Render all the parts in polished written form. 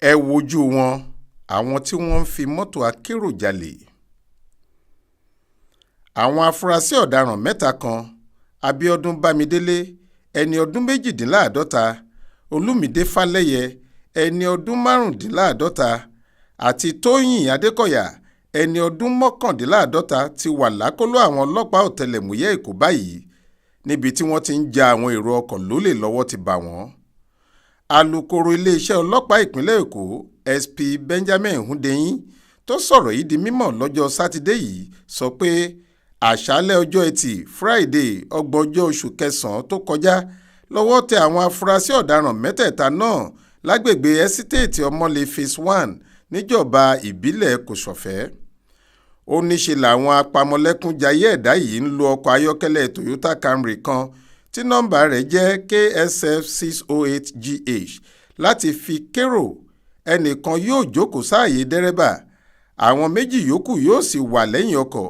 ẹ wojú wọn àwọn tí wọ́n ń fi mọ́tò akérò jalè. Àwọn afurasí ọ̀daràn mẹ́ta kan, Abíọ́dún Bámidélé ẹni ọdún 52, Olúmídé Fálẹ́yẹ ẹni ọdún 55 àti Tóyìn Adékọ̀yà ẹni ọdún 59 ti wà lákọlò àwọn ọlọ́pàá ọ̀tẹlẹ̀múyẹ́ Èkó báyìí níbi tí wọ́n ti ń ja àwọn èrò ọkọ̀ lólè lọ́wọ́ ti bà wọ́n. Alukoro iléeṣẹ́ ọlọ́pàá ìpínlẹ̀ Èkó SP Benjamin Hundeyin tó sọ̀rọ̀ yìí di mímọ̀ lọ́jọ́ Sátidé yìí sọ pé àṣálẹ́ ọjọ́ Ẹtì Friday 30 oṣù kẹsàn-án tó kọjá lọ́wọ́ tẹ àwọn afurasí ọ̀daràn mẹ́tẹ̀ẹ̀ta náà lágbègbè ẹ́sítéètì Ọmọlé phase 1 níjọba ìbílẹ̀ Kòsọ̀fẹ́. Ó níṣe làwọn apamọ́lẹ́kúnjayé ẹ̀dá yìí ń lo ọkọ̀ ayọ́kẹ́lẹ́ Toyota Camry kan tí nọ́mbà rẹ̀ jẹ́ KSF 608GH láti fi kérò. Ẹnìkan yóò jókòó sáàyè dẹ́rẹ́bà, àwọn méjì yòókù yóò sì wà lẹ́yìn ọkọ̀.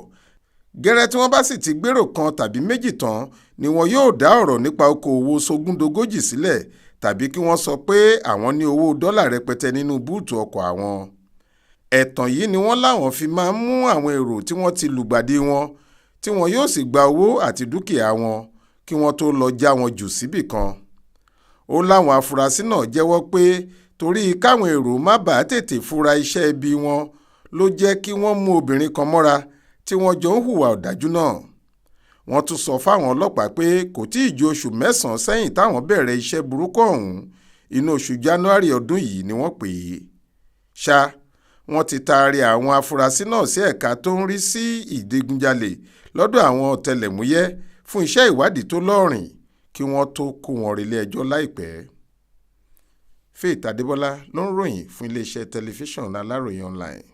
Gẹ́rẹ́ tí wọ́n bá sì ti gbèrò kan tàbí méjì tán ni wọn yóò dá ọ̀rọ̀ nípa okòòwò sógúndogójì sílẹ̀ tàbí kí wọ́n sọ pé àwọn ní owó dọ́là rẹpẹtẹ nínú búùtù ọkọ̀ àwọn. Ẹ̀tàn yìí ni wọ́n láwọn fi máa ń mú àwọn èrò tí wọ́n ti lùgbàdì wọn tí wọn yóò sì gba owó àti dúkìá wọn kí wọ́n tó lọ já wọn jù síbì kan. Ó láwọn afurasí náà jẹ́wọ́ pé torí káwọn èrò má bàa tètè fura iṣẹ́ ibi wọn ló jẹ́ kí wọ́n mú obìnrin kan mọ́ra tí wọ́n jọ ń hùwà ọ̀dájú náà. Wọ́n tún sọ fáwọn ọlọ́pàá pé kò tí ì ju oṣù 9 sẹ́yìn táwọn bẹ̀rẹ̀ iṣẹ́ burúkú ọ̀hún, inú oṣù January ọdún yìí ni wọ́n pè é. Ṣá wọ́n ti taari àwọn afurasí náà sí ẹ̀ka tó ń rí sí ìdigunjalè lọ́dọ̀ àwọn ọ̀tẹlẹ̀múyẹ́ fún iṣẹ́ ìwádìí tó lọ́rìn kí wọ́n tó kó wọn relé ẹjọ́ láìpẹ́. Faith Adébọ́lá ló ń ròyìn fún iléeṣẹ́ tẹlifíṣàn Aláròyé online.